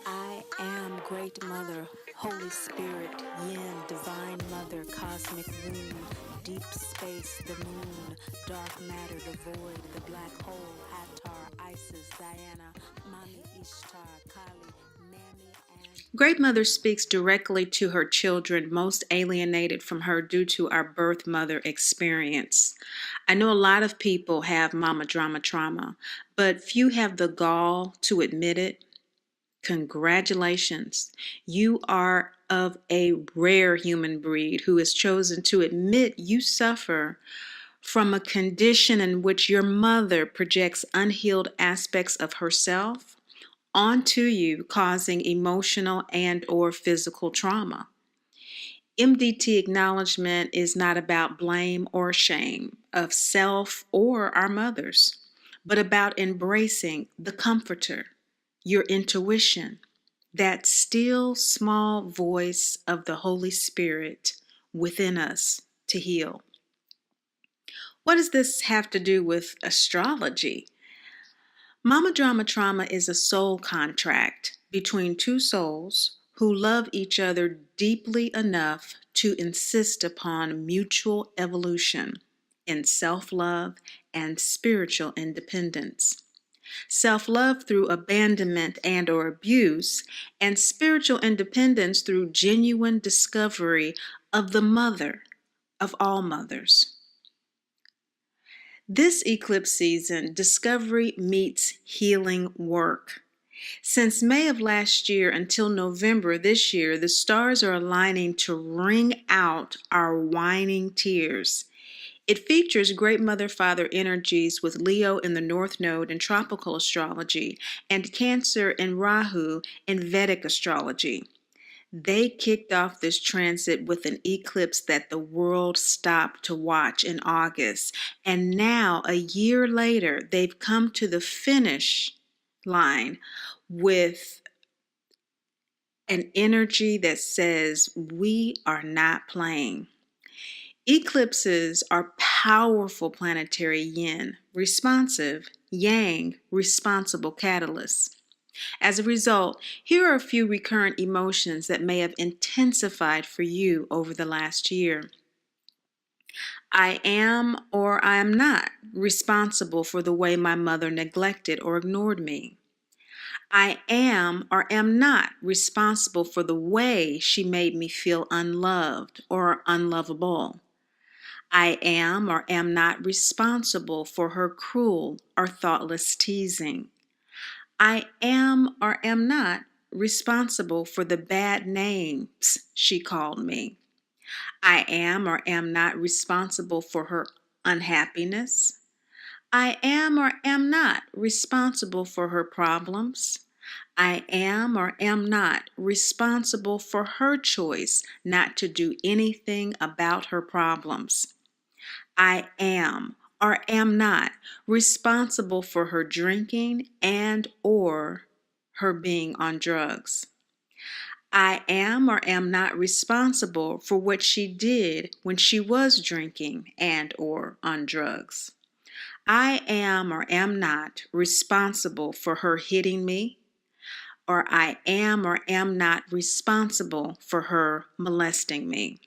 I am Great Mother, Holy Spirit, Yin, Divine Mother, Cosmic Womb, Deep Space, the Moon, Dark Matter, the Void, the Black Hole, Hathor, Isis, Diana, Mami Ishtar, Kali, Mammy, and... Great Mother speaks directly to her children most alienated from her due to our birth mother experience. I know a lot of people have mama drama trauma, but few have the gall to admit it. Congratulations. You are of a rare human breed who has chosen to admit you suffer from a condition in which your mother projects unhealed aspects of herself onto you, causing emotional and or physical trauma. MDT acknowledgement is not about blame or shame of self or our mothers, but about embracing the comforter, your intuition, that still small voice of the Holy Spirit within us to heal. What does this have to do with astrology? Mama Drama Trauma is a soul contract between two souls who love each other deeply enough to insist upon mutual evolution in self-love and spiritual independence. Self-love through abandonment and or abuse, and spiritual independence through genuine discovery of the mother of all mothers. This eclipse season, discovery meets healing work. Since May of last year until November this year, the stars are aligning to wring out our whining tears. It features Great Mother Father energies with Leo in the North Node in tropical astrology and Cancer and Rahu in Vedic astrology. They kicked off this transit with an eclipse that the world stopped to watch in August. And now, a year later, they've come to the finish line with an energy that says, we are not playing. Eclipses are powerful planetary yin, responsive, yang, responsible catalysts. As a result, here are a few recurrent emotions that may have intensified for you over the last year. I am or I am not responsible for the way my mother neglected or ignored me. I am or am not responsible for the way she made me feel unloved or unlovable. I am or am not responsible for her cruel or thoughtless teasing. I am or am not responsible for the bad names she called me. I am or am not responsible for her unhappiness. I am or am not responsible for her problems. I am or am not responsible for her choice not to do anything about her problems. I am or am not responsible for her drinking and or her being on drugs. I am or am not responsible for what she did when she was drinking and or on drugs. I am or am not responsible for her hitting me, or I am or am not responsible for her molesting me.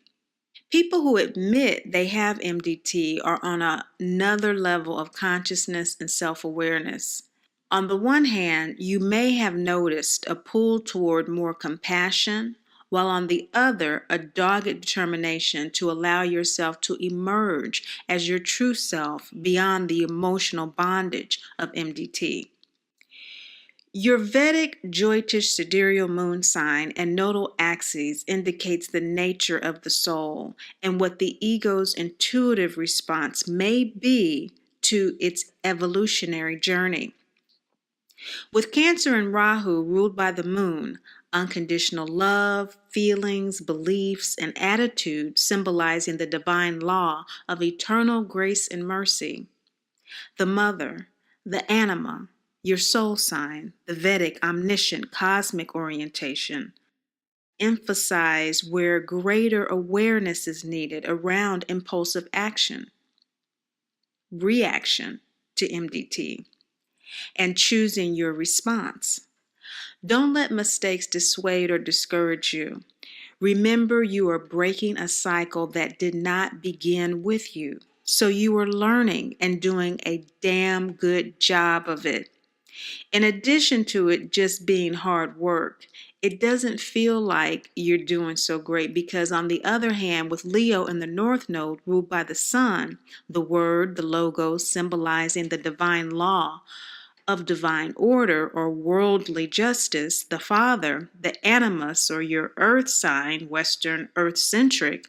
People who admit they have MDT are on another level of consciousness and self-awareness. On the one hand, you may have noticed a pull toward more compassion, while on the other, a dogged determination to allow yourself to emerge as your true self beyond the emotional bondage of MDT. Your Vedic Jyotish sidereal moon sign and nodal axes indicates the nature of the soul and what the ego's intuitive response may be to its evolutionary journey. With Cancer and Rahu ruled by the moon, unconditional love, feelings, beliefs, and attitudes symbolizing the divine law of eternal grace and mercy. The mother, the anima, your soul sign, the Vedic omniscient cosmic orientation, emphasize where greater awareness is needed around impulsive action, reaction to MDT, and choosing your response. Don't let mistakes dissuade or discourage you. Remember, you are breaking a cycle that did not begin with you. So you are learning and doing a damn good job of it. In addition to it just being hard work, it doesn't feel like you're doing so great because, on the other hand, with Leo in the North Node ruled by the Sun, the word, the logo symbolizing the divine law of divine order or worldly justice, the Father, the animus or your earth sign, Western earth centric,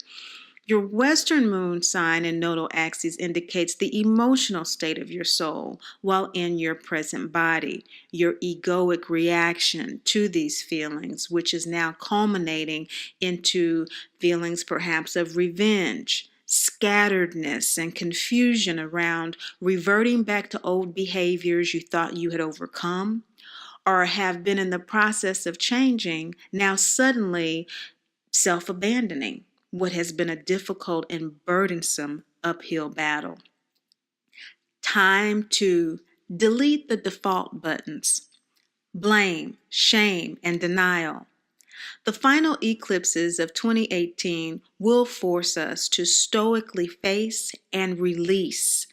your Western moon sign and nodal axis indicates the emotional state of your soul while in your present body, your egoic reaction to these feelings, which is now culminating into feelings perhaps of revenge, scatteredness, and confusion around reverting back to old behaviors you thought you had overcome or have been in the process of changing, now suddenly self-abandoning what has been a difficult and burdensome uphill battle. Time to delete the default buttons, blame, shame, and denial. The final eclipses of 2018 will force us to stoically face and release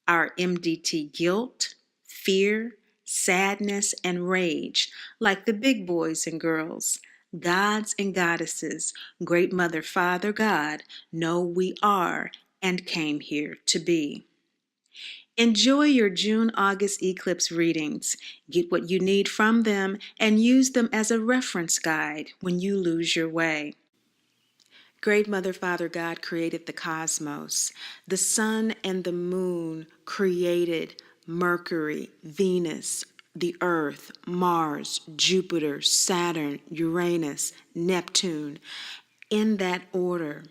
our MDT guilt, fear, sadness, and rage, like the big boys and girls, gods and goddesses, Great Mother, Father, God, know we are and came here to be. Enjoy your June-August eclipse readings. Get what you need from them and use them as a reference guide when you lose your way. Great Mother, Father, God created the cosmos. The sun and the moon created Mercury, Venus, the Earth, Mars, Jupiter, Saturn, Uranus, Neptune, in that order.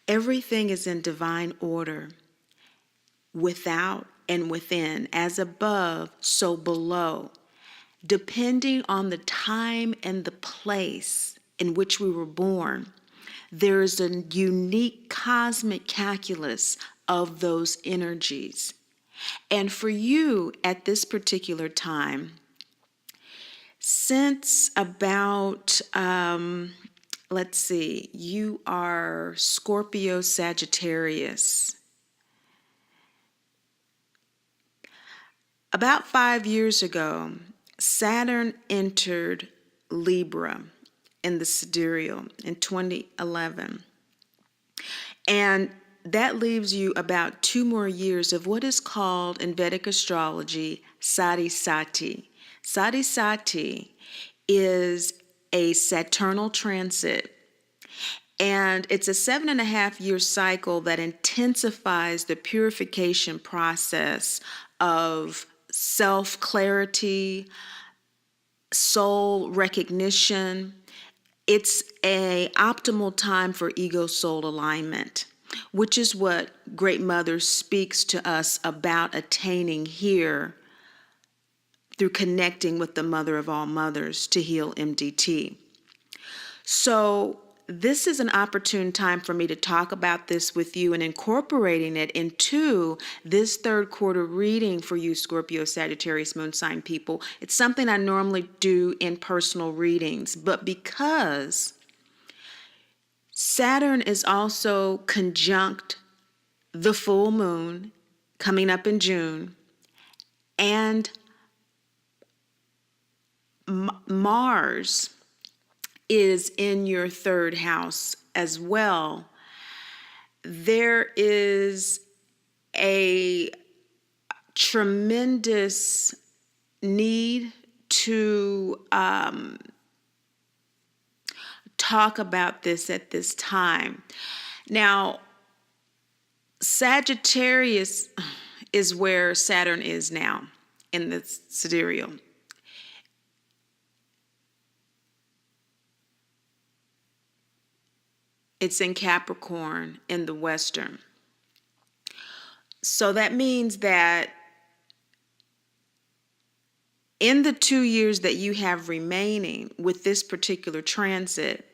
Everything is in divine order, without and within, as above, so below, depending on the time and the place in which we were born. There is a unique cosmic calculus of those energies. And for you at this particular time, since about, you are Scorpio Sagittarius. About 5 years ago, Saturn entered Libra in the sidereal in 2011. And that leaves you about 2 more years of what is called in Vedic astrology Sadhisati. Sadhisati is a Saturnal transit, and it's a 7.5-year cycle that intensifies the purification process of self-clarity, soul recognition. It's an optimal time for ego-soul alignment, which is what Great Mother speaks to us about attaining here through connecting with the Mother of all mothers to heal MDT. So this is an opportune time for me to talk about this with you and incorporating it into this third quarter reading for you Scorpio, Sagittarius, moon sign people. It's something I normally do in personal readings, but because Saturn is also conjunct the full moon coming up in June, and Mars is in your third house as well, there is a tremendous need to talk about this at this time. Now, Sagittarius is where Saturn is now in the sidereal. It's in Capricorn in the Western. So that means that in the 2 years that you have remaining with this particular transit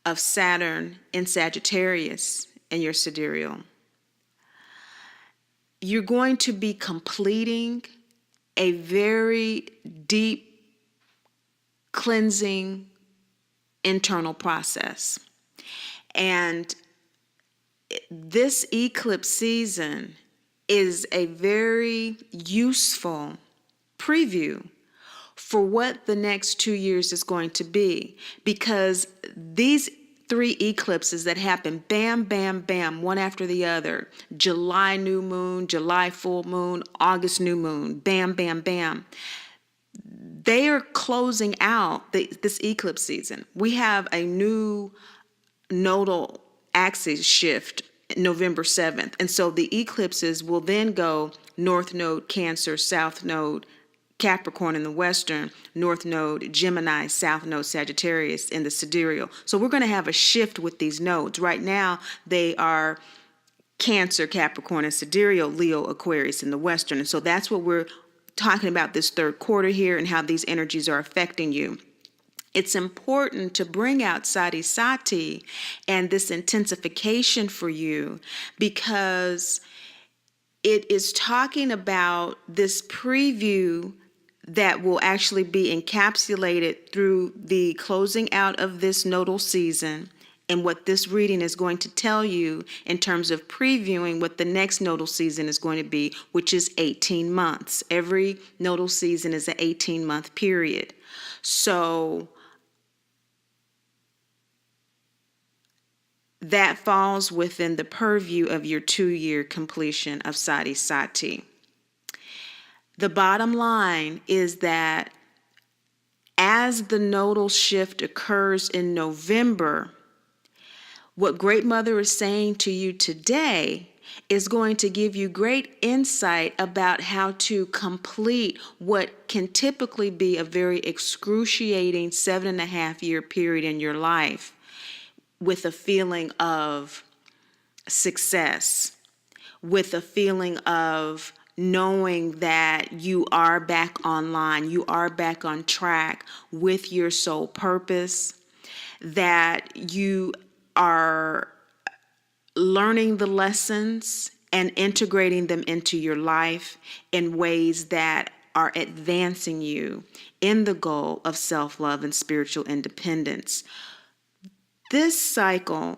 of Saturn in Sagittarius in your sidereal, you're going to be completing a very deep cleansing internal process. And this eclipse season is a very useful preview for what the next 2 years is going to be, because these 3 eclipses that happen, bam, bam, bam, one after the other, July new moon, July full moon, August new moon, bam, bam, bam, they are closing out this eclipse season. We have a new nodal axis shift November 7th. And so the eclipses will then go North Node Cancer, South Node Capricorn in the Western, North Node Gemini, South Node Sagittarius in the sidereal. So we're going to have a shift with these nodes. Right now they are Cancer, Capricorn, and sidereal, Leo, Aquarius in the Western. And so that's what we're talking about this third quarter here and how these energies are affecting you. It's important to bring out Sati Sati and this intensification for you, because it is talking about this preview that will actually be encapsulated through the closing out of this nodal season, and what this reading is going to tell you in terms of previewing what the next nodal season is going to be, which is 18 months. Every nodal season is an 18-month period. So that falls within the purview of your 2-year completion of Sati Sati. The bottom line is that as the nodal shift occurs in November, what Great Mother is saying to you today is going to give you great insight about how to complete what can typically be a very excruciating 7.5-year period in your life with a feeling of success, with a feeling of knowing that you are back online, you are back on track with your soul purpose, that you are learning the lessons and integrating them into your life in ways that are advancing you in the goal of self-love and spiritual independence. This cycle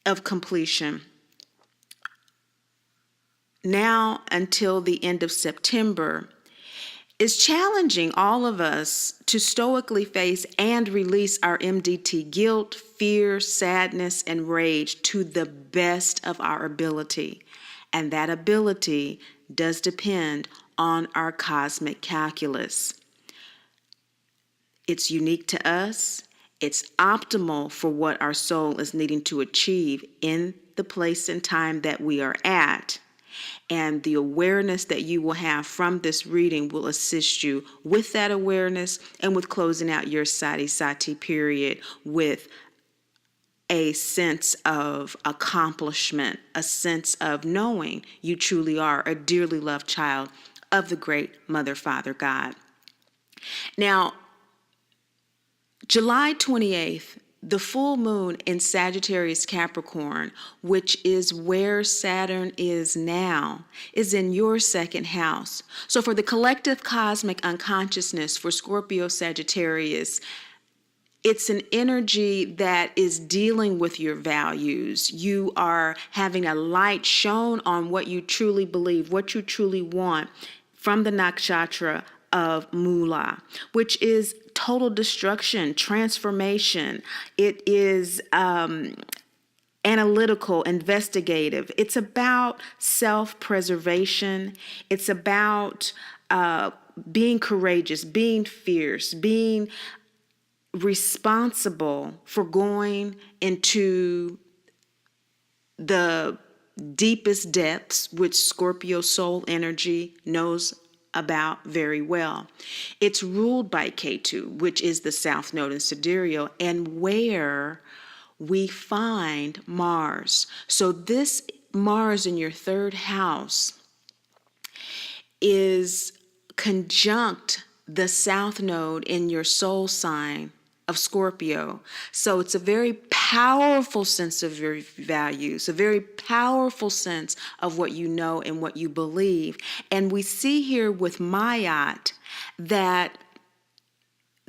of completion, now until the end of September, is challenging all of us to stoically face and release our MDT guilt, fear, sadness, and rage to the best of our ability. And that ability does depend on our cosmic calculus. It's unique to us. It's optimal for what our soul is needing to achieve in the place and time that we are at. And the awareness that you will have from this reading will assist you with that awareness and with closing out your Sati Sati period with a sense of accomplishment, a sense of knowing you truly are a dearly loved child of the great Mother, Father, God. Now, July 28th, the full moon in Sagittarius Capricorn, which is where Saturn is now, is in your second house. So for the collective cosmic unconsciousness for Scorpio Sagittarius, it's an energy that is dealing with your values. You are having a light shown on what you truly believe, what you truly want from the nakshatra of Mula, which is total destruction, transformation. It is analytical, investigative. It's about self-preservation. It's about being courageous, being fierce, being responsible for going into the deepest depths, which Scorpio soul energy knows about very well. It's ruled by Ketu, which is the South Node in sidereal, and where we find Mars. So this Mars in your third house is conjunct the South Node in your soul sign of Scorpio. So it's a very powerful sense of your values, a very powerful sense of what you know and what you believe. And we see here with Mayat that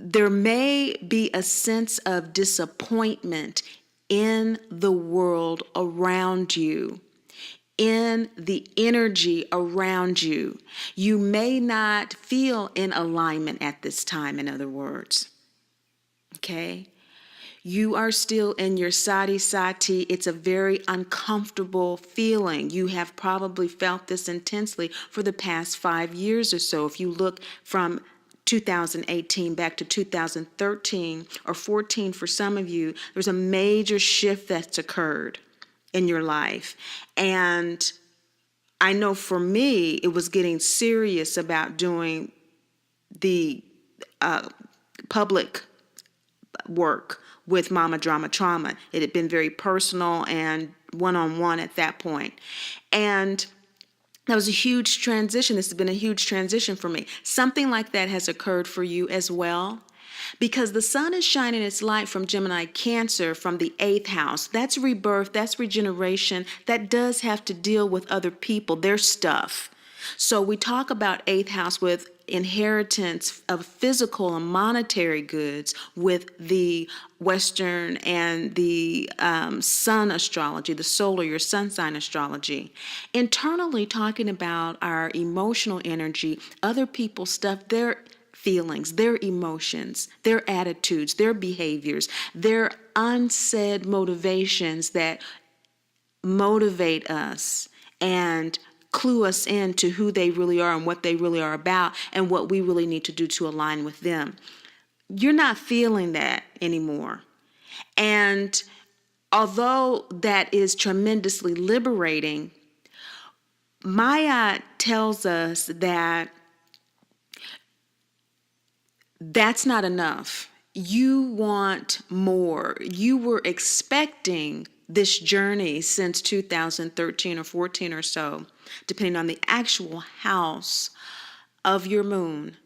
there may be a sense of disappointment in the world around you, in the energy around you. You may not feel in alignment at this time, in other words. Okay? You are still in your sati sati. It's a very uncomfortable feeling. You have probably felt this intensely for the past 5 years or so. If you look from 2018 back to 2013 or 14 for some of you, there's a major shift that's occurred in your life. And I know for me, it was getting serious about doing the public work with Mama Drama Trauma. It had been very personal and one-on-one at that point. And that was a huge transition. This has been a huge transition for me. Something like that has occurred for you as well. Because the sun is shining its light from Gemini Cancer from the 8th house. That's rebirth, that's regeneration. That does have to deal with other people, their stuff. So we talk about 8th house with inheritance of physical and monetary goods with the Western and the sun astrology, the solar, your sun sign astrology. Internally talking about our emotional energy, other people's stuff, their feelings, their emotions, their attitudes, their behaviors, their unsaid motivations that motivate us and clue us into who they really are and what they really are about and what we really need to do to align with them. You're not feeling that anymore. And although that is tremendously liberating, Maya tells us that that's not enough. You want more. You were expecting this journey since 2013 or 14 or so, depending on the actual house of your moon.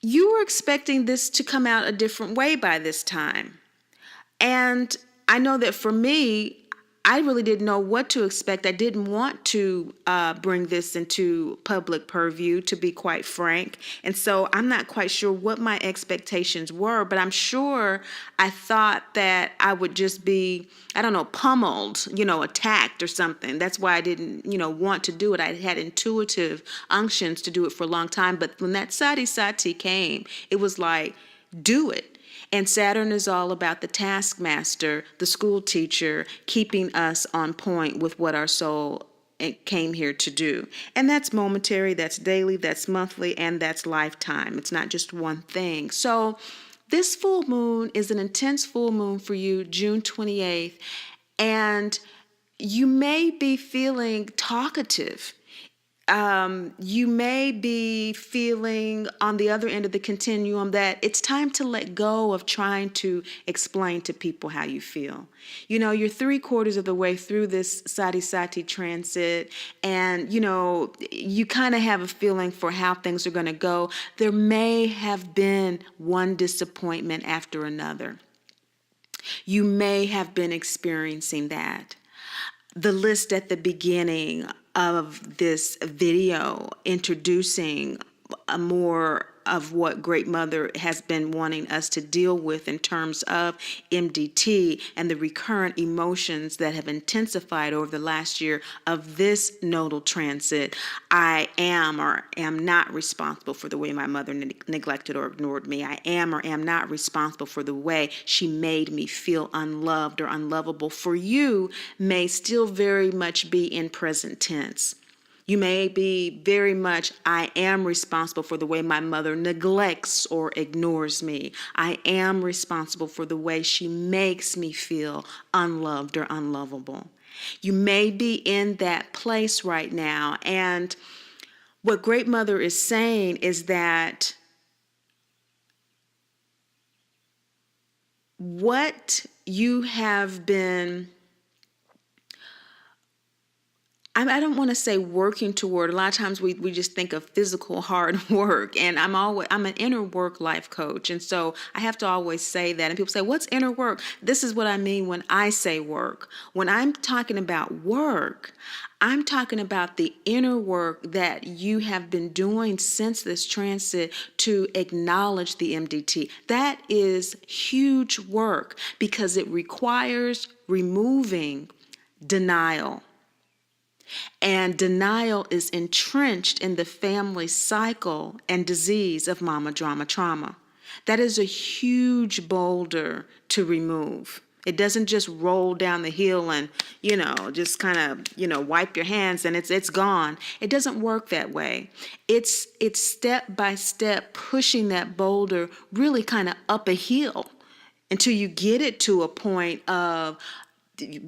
You were expecting this to come out a different way by this time. And I know that for me, I really didn't know what to expect. I didn't want to bring this into public purview, to be quite frank. And so I'm not quite sure what my expectations were, but I'm sure I thought that I would just be, I don't know, pummeled, attacked or something. That's why I didn't, want to do it. I had intuitive unctions to do it for a long time. But when that Sati Sati came, it was like, do it. And Saturn is all about the taskmaster, the school teacher, keeping us on point with what our soul came here to do. And that's momentary, that's daily, that's monthly, and that's lifetime. It's not just one thing. So this full moon is an intense full moon for you, June 28th. And you may be feeling talkative. You may be feeling on the other end of the continuum that it's time to let go of trying to explain to people how you feel. You're 3/4 of the way through this Sati Sati transit, and, you kind of have a feeling for how things are going to go. There may have been one disappointment after another. You may have been experiencing that. The list at the beginning of this video introducing more of what Great Mother has been wanting us to deal with in terms of MDT and the recurrent emotions that have intensified over the last year of this nodal transit. I am or am not responsible for the way my mother neglected or ignored me. I am or am not responsible for the way she made me feel unloved or unlovable. For you, may still very much be in present tense. You may be very much, I am responsible for the way my mother neglects or ignores me. I am responsible for the way she makes me feel unloved or unlovable. You may be in that place right now. And what Great Mother is saying is that what you have been I don't want to say working toward. A lot of times we just think of physical hard work, and I'm an inner work life coach, and so I have to always say that. And people say, "What's inner work?" This is what I mean when I say work. When I'm talking about work, I'm talking about the inner work that you have been doing since this transit to acknowledge the MDT. That is huge work because it requires removing denial. And denial is entrenched in the family cycle and disease of mama drama trauma. That is a huge boulder to remove. It doesn't just roll down the hill and, just kind of, wipe your hands and it's gone. It doesn't work that way. It's step by step pushing that boulder really kind of up a hill until you get it to a point of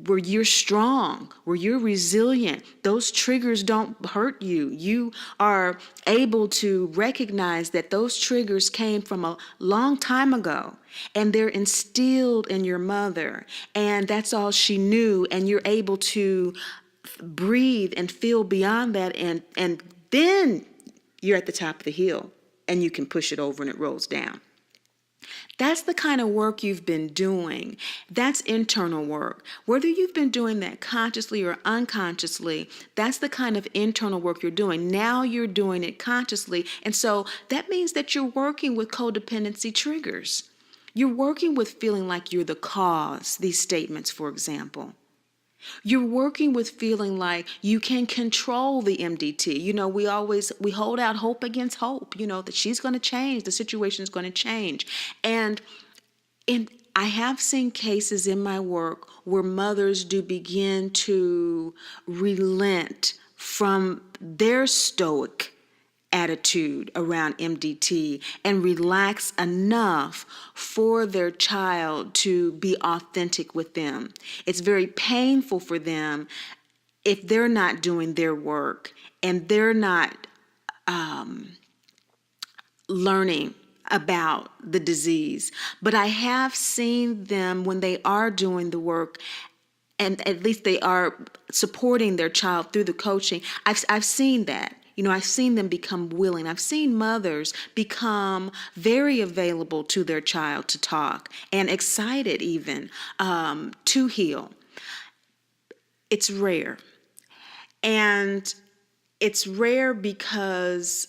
where you're strong, where you're resilient. Those triggers don't hurt you. You are able to recognize that those triggers came from a long time ago and they're instilled in your mother, and that's all she knew, and you're able to breathe and feel beyond that, and then you're at the top of the hill and you can push it over and it rolls down. That's the kind of work you've been doing. That's internal work. Whether you've been doing that consciously or unconsciously, that's the kind of internal work you're doing. Now you're doing it consciously. And so that means that you're working with codependency triggers. You're working with feeling like you're the cause, these statements, for example. You're working with feeling like you can control the MDT. We hold out hope against hope, that she's going to change, the situation is going to change. And I have seen cases in my work where mothers do begin to relent from their stoic attitude around MDT and relax enough for their child to be authentic with them. It's very painful for them if they're not doing their work and they're not learning about the disease. But I have seen them when they are doing the work, and at least they are supporting their child through the coaching. I've seen that. I've seen them become willing. I've seen mothers become very available to their child to talk and excited even to heal. It's rare. And it's rare because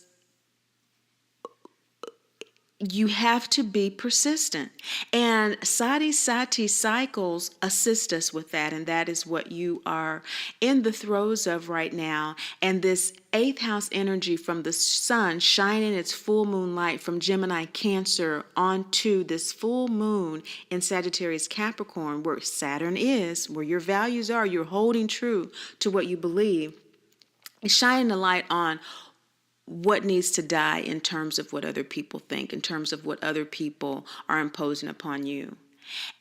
you have to be persistent. And sati cycles assist us with that. And that is what you are in the throes of right now. And this 8th house energy from the sun shining its full moon light from Gemini Cancer onto this full moon in Sagittarius Capricorn, where Saturn is, where your values are, you're holding true to what you believe. It's shining the light on what needs to die in terms of what other people think, in terms of what other people are imposing upon you,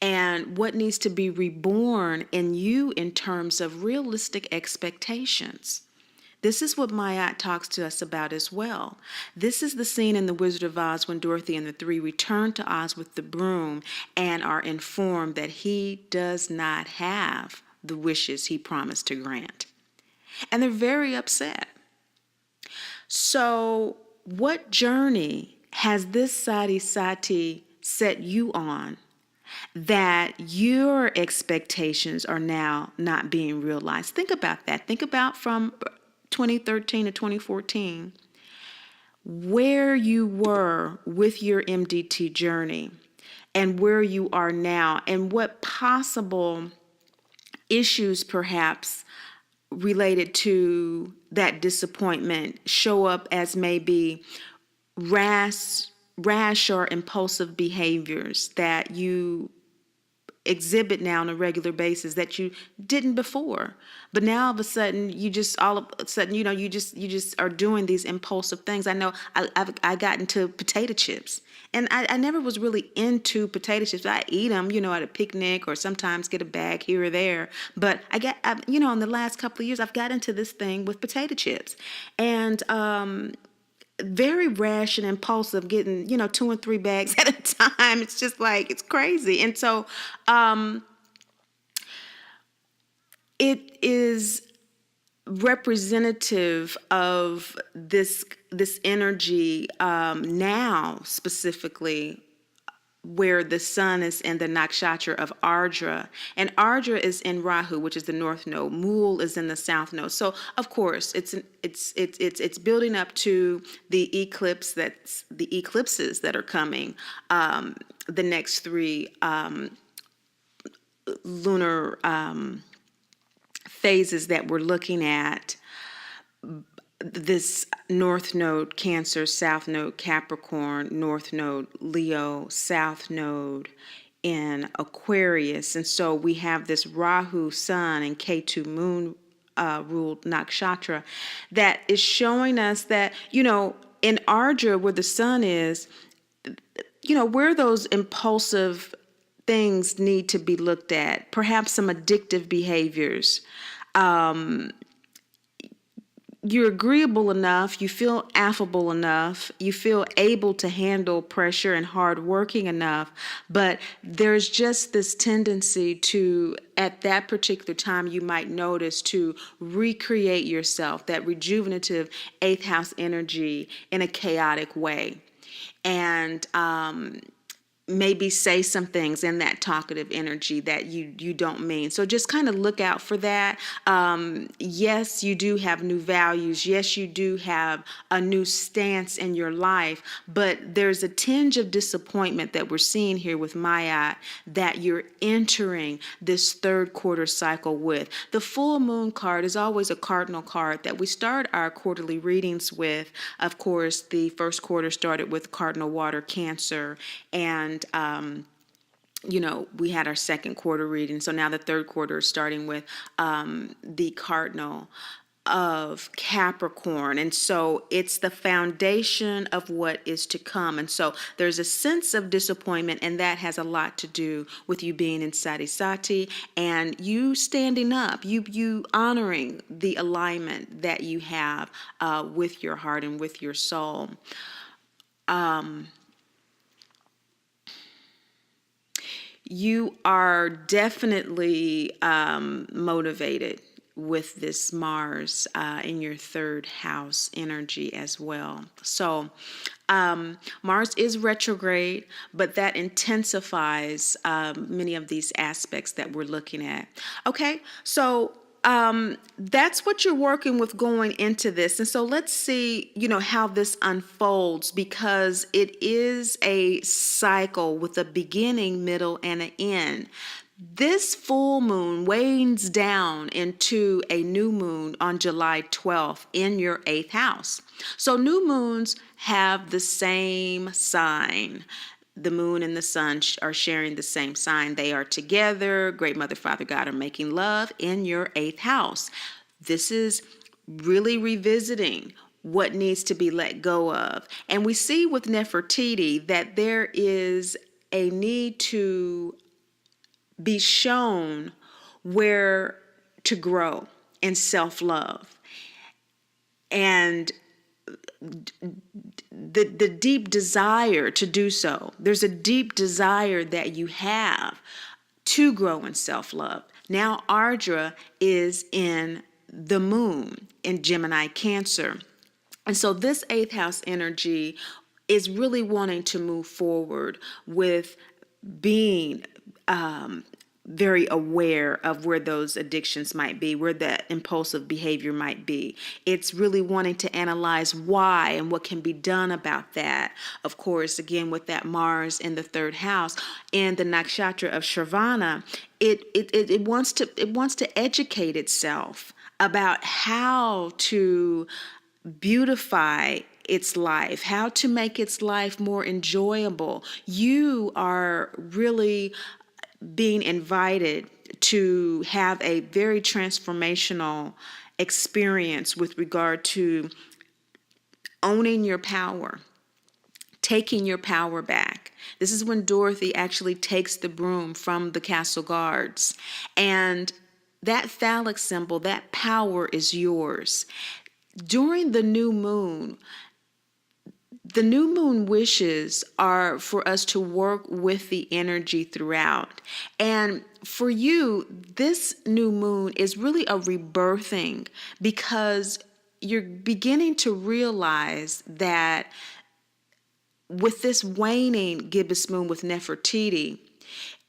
and what needs to be reborn in you in terms of realistic expectations. This is what Mayat talks to us about as well. This is the scene in The Wizard of Oz when Dorothy and the three return to Oz with the broom and are informed that he does not have the wishes he promised to grant. And they're very upset. So what journey has this sati set you on that your expectations are now not being realized? Think about that. Think about from 2013 to 2014, where you were with your MDT journey and where you are now, and what possible issues perhaps related to that disappointment show up as maybe rash or impulsive behaviors that you exhibit now on a regular basis that you didn't before. But now all of a sudden you just are doing these impulsive things. I know I got into potato chips, and I never was really into potato chips. I eat them, at a picnic or sometimes get a bag here or there. But in the last couple of years, I've got into this thing with potato chips, and very rash and impulsive, getting 2 and 3 bags at a time. It's just like, it's crazy. And so it is representative of this energy now, specifically where the sun is in the nakshatra of Ardra, and Ardra is in Rahu, which is the north node. Mool is in the south node. So of course, it's building up to the eclipses that are coming. The next three lunar phases that we're looking at. This north node Cancer, south node Capricorn, north node Leo, south node in Aquarius. And so we have this Rahu sun and Ketu moon ruled nakshatra that is showing us that, in Ardra, where the sun is, where those impulsive things need to be looked at, perhaps some addictive behaviors. You're agreeable enough, you feel affable enough, you feel able to handle pressure and hardworking enough, but there's just this tendency to, at that particular time, you might notice to recreate yourself, that rejuvenative eighth house energy in a chaotic way. And maybe say some things in that talkative energy that you don't mean. So just kind of look out for that. Yes, you do have new values. Yes, you do have a new stance in your life, but there's a tinge of disappointment that we're seeing here with Maya that you're entering this third quarter cycle with. The full moon card is always a cardinal card that we start our quarterly readings with. Of course, the first quarter started with cardinal water Cancer, and we had our second quarter reading. So now the third quarter is starting with the cardinal of Capricorn. And so it's the foundation of what is to come. And so there's a sense of disappointment, and that has a lot to do with you being in Sati and you standing up, you honoring the alignment that you have with your heart and with your soul. You are definitely motivated with this Mars in your third house energy as well. So Mars is retrograde, but that intensifies many of these aspects that we're looking at. Okay, so that's what you're working with going into this. And so let's see, how this unfolds, because it is a cycle with a beginning, middle, and an end. This full moon wanes down into a new moon on July 12th in your eighth house. So new moons have the same sign. The moon and the sun are sharing the same sign. They are together. Great Mother, Father, God are making love in your eighth house. This is really revisiting what needs to be let go of. And we see with Nefertiti that there is a need to be shown where to grow in self-love. And the deep desire to do so. There's a deep desire that you have to grow in self-love. Now Ardra is in the moon in Gemini Cancer. And so this eighth house energy is really wanting to move forward with being very aware of where those addictions might be, where that impulsive behavior might be. It's really wanting to analyze why and what can be done about that. Of course, again, with that Mars in the third house and the nakshatra of Shravana, it wants to educate itself about how to beautify its life, how to make its life more enjoyable. You are really being invited to have a very transformational experience with regard to owning your power, taking your power back. This is when Dorothy actually takes the broom from the castle guards. And that phallic symbol, that power is yours. During the new moon, The new moon wishes are for us to work with the energy throughout. And for you, this new moon is really a rebirthing, because you're beginning to realize that with this waning gibbous moon with Nefertiti,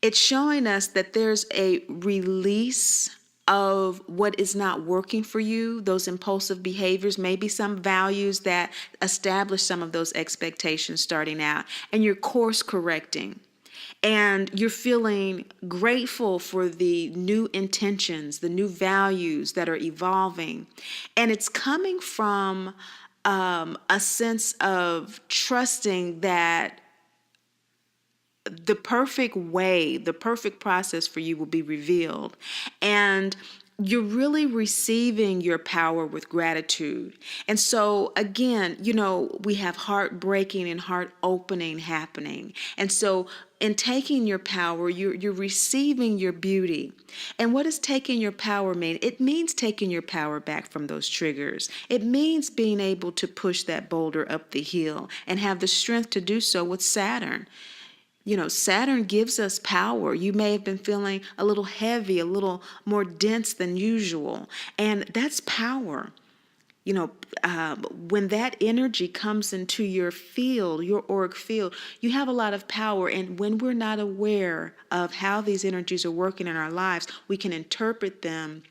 it's showing us that there's a release of what is not working for you, those impulsive behaviors, maybe some values that establish some of those expectations starting out, and you're course correcting. And you're feeling grateful for the new intentions, the new values that are evolving. And it's coming from a sense of trusting that the perfect way, the perfect process for you will be revealed. And you're really receiving your power with gratitude. And so again, we have heartbreaking and heart opening happening. And so in taking your power, you're receiving your beauty. And what does taking your power mean? It means taking your power back from those triggers. It means being able to push that boulder up the hill and have the strength to do so with Saturn. Saturn gives us power. You may have been feeling a little heavy, a little more dense than usual, and that's power. When that energy comes into your field, your auric field, you have a lot of power. And when we're not aware of how these energies are working in our lives, we can interpret them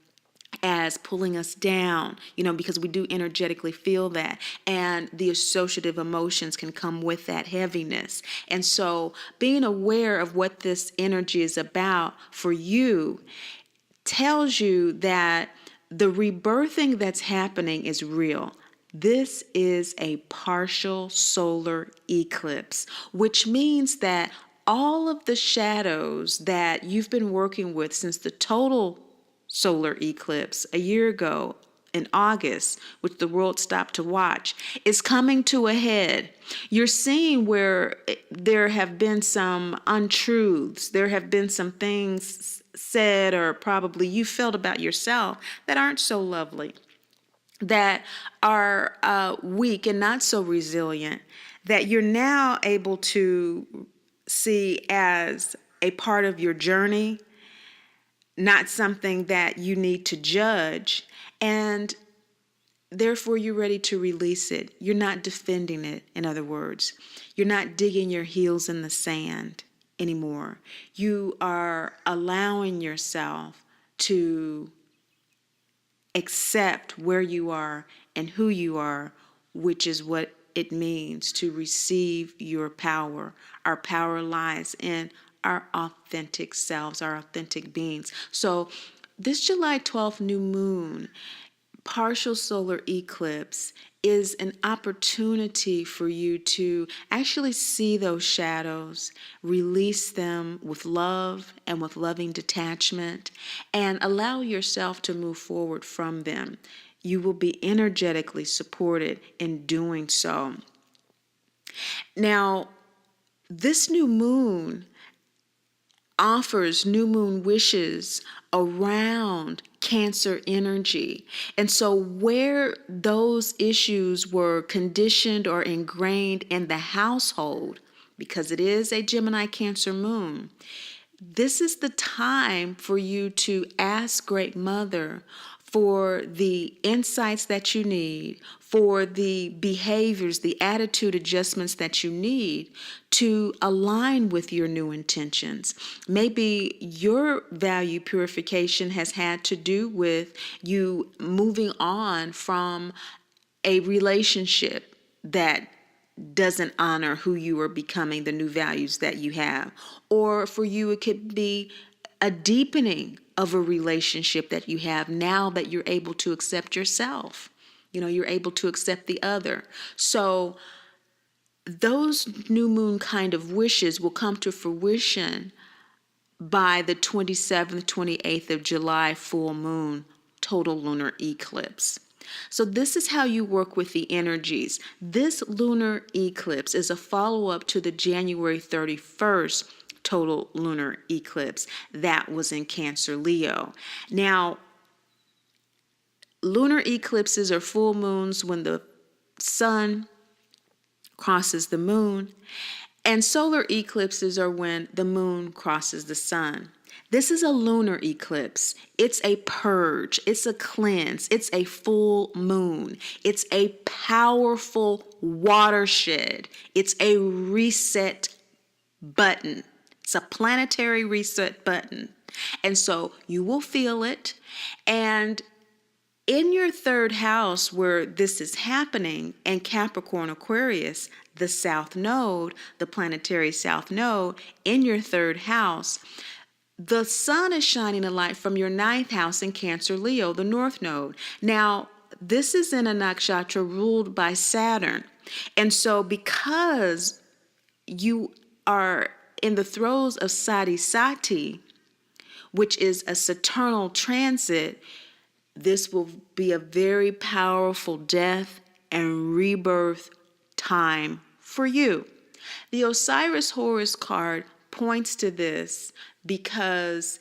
as pulling us down, because we do energetically feel that. And the associative emotions can come with that heaviness. And so being aware of what this energy is about for you tells you that the rebirthing that's happening is real. This is a partial solar eclipse, which means that all of the shadows that you've been working with since the total solar eclipse a year ago in August, which the world stopped to watch, is coming to a head. You're seeing where there have been some untruths, there have been some things said or probably you felt about yourself that aren't so lovely, that are weak and not so resilient, that you're now able to see as a part of your journey, not something that you need to judge, and therefore you're ready to release it. You're not defending it, in other words. You're not digging your heels in the sand anymore. You are allowing yourself to accept where you are and who you are, which is what it means to receive your power. Our power lies in our authentic selves, our authentic beings. So this July 12th new moon, partial solar eclipse, is an opportunity for you to actually see those shadows, release them with love and with loving detachment, and allow yourself to move forward from them. You will be energetically supported in doing so. Now, this new moon offers new moon wishes around Cancer energy. And so where those issues were conditioned or ingrained in the household, because it is a Gemini Cancer moon, this is the time for you to ask Great Mother for the insights that you need, for the behaviors, the attitude adjustments that you need to align with your new intentions. Maybe your value purification has had to do with you moving on from a relationship that doesn't honor who you are becoming, the new values that you have. Or for you, it could be a deepening of a relationship that you have now that you're able to accept yourself. You're able to accept the other. So those new moon kind of wishes will come to fruition by the 27th, 28th of July full moon, total lunar eclipse. So this is how you work with the energies. This lunar eclipse is a follow-up to the January 31st total lunar eclipse that was in Cancer Leo. Now, lunar eclipses are full moons when the sun crosses the moon, and solar eclipses are when the moon crosses the sun. This is a lunar eclipse. It's a purge. It's a cleanse. It's a full moon. It's a powerful watershed. It's a reset button. It's a planetary reset button. And so you will feel it. And in your third house where this is happening, in Capricorn Aquarius, the south node, the planetary south node, in your third house, the sun is shining a light from your ninth house in Cancer Leo, the north node. Now, this is in a nakshatra ruled by Saturn. And so because you are in the throes of Sati, which is a Saturnal transit, this will be a very powerful death and rebirth time for you. The Osiris Horus card points to this because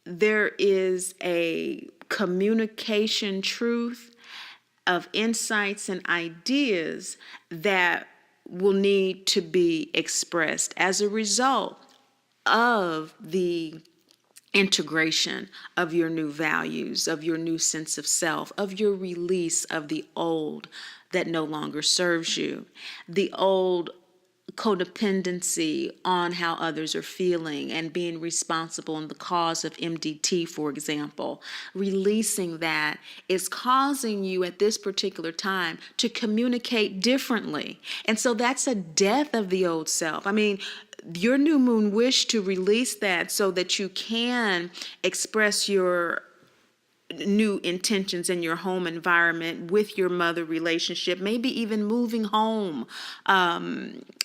there is a communication truth of insights and ideas that will need to be expressed as a result of the integration of your new values, of your new sense of self, of your release of the old that no longer serves you, the old codependency on how others are feeling and being responsible in the cause of MDT, for example. Releasing that is causing you at this particular time to communicate differently. And so that's a death of the old self. I mean, your new moon wish to release that so that you can express your new intentions in your home environment with your mother relationship, maybe even moving home,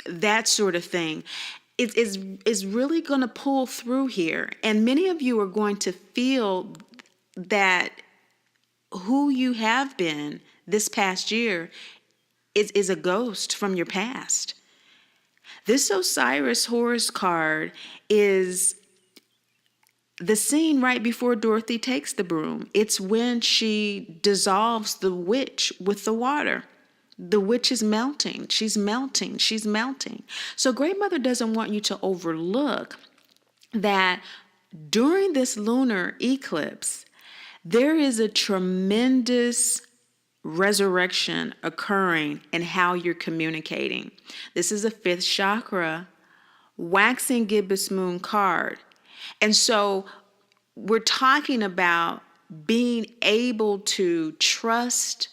that sort of thing. It is really going to pull through here. And many of you are going to feel that who you have been this past year is a ghost from your past. This Osiris Horus card is the scene right before Dorothy takes the broom. It's when she dissolves the witch with the water. The witch is melting. She's melting. She's melting. So Great Mother doesn't want you to overlook that during this lunar eclipse, there is a tremendous resurrection occurring in how you're communicating. This is a fifth chakra, waxing gibbous moon card. And so we're talking about being able to trust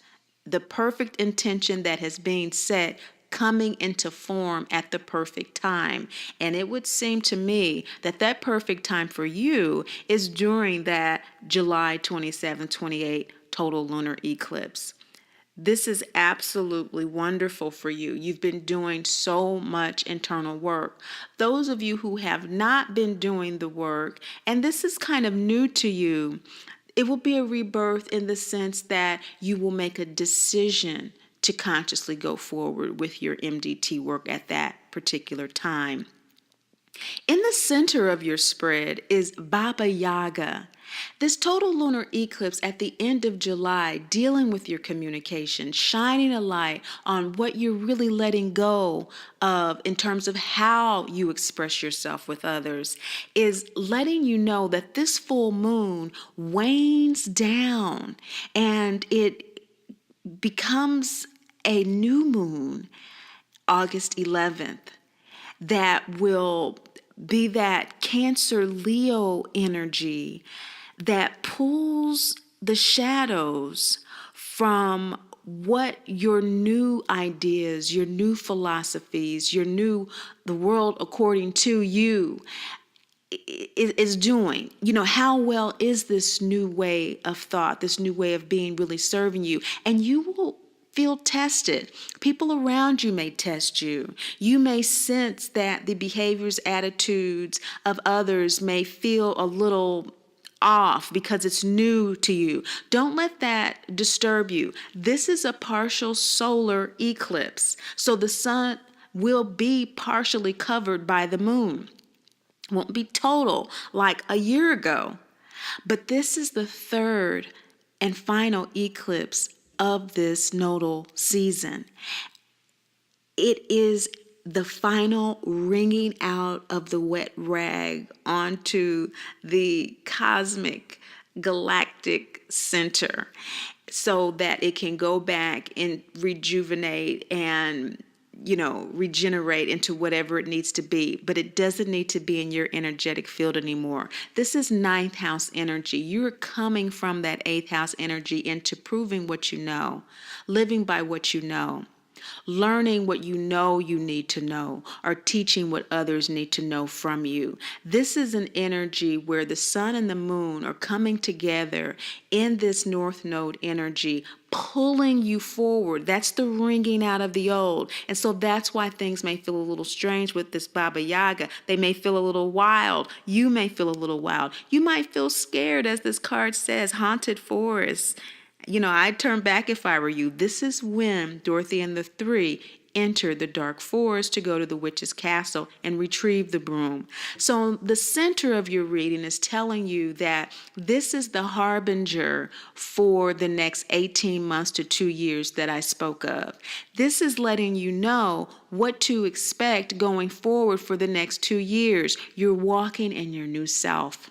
the perfect intention that has been set coming into form at the perfect time. And it would seem to me that that perfect time for you is during that July 27, 28 total lunar eclipse. This is absolutely wonderful for you. You've been doing so much internal work. Those of you who have not been doing the work, and this is kind of new to you, it will be a rebirth in the sense that you will make a decision to consciously go forward with your MDT work at that particular time. In the center of your spread is Baba Yaga. This total lunar eclipse at the end of July, dealing with your communication, shining a light on what you're really letting go of in terms of how you express yourself with others, is letting you know that this full moon wanes down and it becomes a new moon, August 11th, that will be that Cancer Leo energy that pulls the shadows from what your new ideas, your new philosophies, the world according to you is doing. You know, how well is this new way of thought, this new way of being really serving you? And you will feel tested. People around you may test you. You may sense that the behaviors, attitudes of others may feel a little off because it's new to you. Don't let that disturb you. This is a partial solar eclipse. So the sun will be partially covered by the moon. Won't be total like a year ago. But this is the third and final eclipse of this nodal season. it is the final wringing out of the wet rag onto the cosmic galactic center so that it can go back and rejuvenate and regenerate into whatever it needs to be. But it doesn't need to be in your energetic field anymore. This is ninth house energy. You're coming from that eighth house energy into proving what you know, living by what you know, learning what you know you need to know, or teaching what others need to know from you. This is an energy where the sun and the moon are coming together in this north node energy, pulling you forward. That's the wringing out of the old. And so that's why things may feel a little strange with this Baba Yaga. They may feel a little wild. You may feel a little wild. You might feel scared, as this card says, haunted forests. I'd turn back if I were you. This is when Dorothy and the three enter the dark forest to go to the witch's castle and retrieve the broom. So the center of your reading is telling you that this is the harbinger for the next 18 months to 2 years that I spoke of. This is letting you know what to expect going forward for the next 2 years. You're walking in your new self.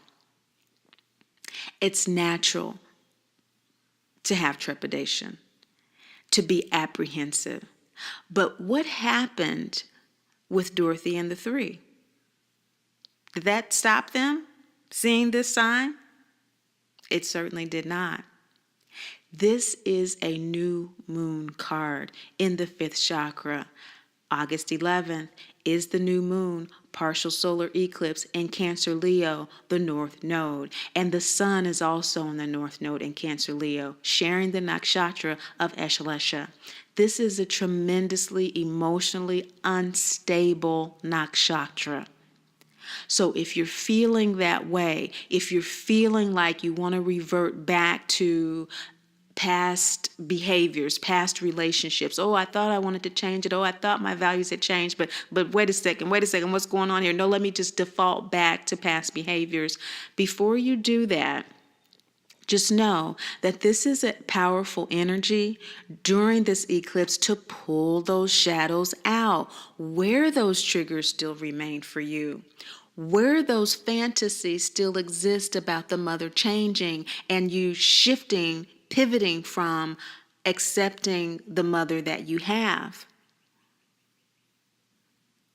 It's natural to have trepidation, to be apprehensive. But what happened with Dorothy and the three? Did that stop them seeing this sign? It certainly did not. This is a new moon card in the fifth chakra. August 11th is the new moon, partial solar eclipse in Cancer Leo, the North Node. And the sun is also in the North Node in Cancer Leo, sharing the nakshatra of Eshalesha. This is a tremendously emotionally unstable nakshatra. So if you're feeling that way, if you're feeling like you want to revert back to past behaviors, past relationships. Oh, I thought I wanted to change it. Oh, I thought my values had changed, but wait a second, what's going on here? No, let me just default back to past behaviors. Before you do that, just know that this is a powerful energy during this eclipse to pull those shadows out, where those triggers still remain for you, where those fantasies still exist about the mother changing and you shifting, pivoting from accepting the mother that you have,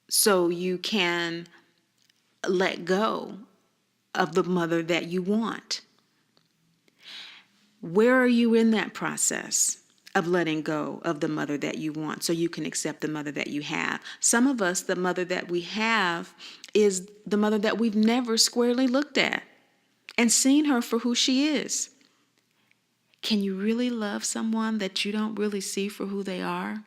so you can let go of the mother that you want. Where are you in that process of letting go of the mother that you want so you can accept the mother that you have? Some of us, the mother that we have is the mother that we've never squarely looked at and seen her for who she is. Can you really love someone that you don't really see for who they are?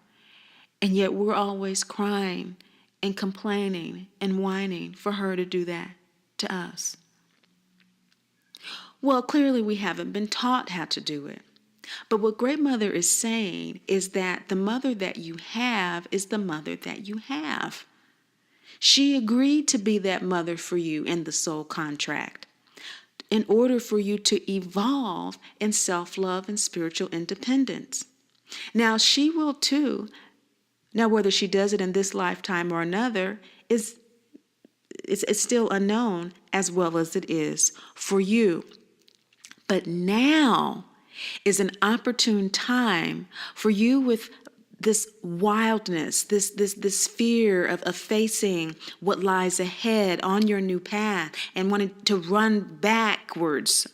And yet we're always crying and complaining and whining for her to do that to us. Well, clearly we haven't been taught how to do it. But what Great Mother is saying is that the mother that you have is the mother that you have. She agreed to be that mother for you in the soul contract, in order for you to evolve in self-love and spiritual independence. Now, she will too. Now, whether she does it in this lifetime or another is it's still unknown, as well as it is for you. But now is an opportune time for you, with this wildness, this fear of facing what lies ahead on your new path and wanting to run backwards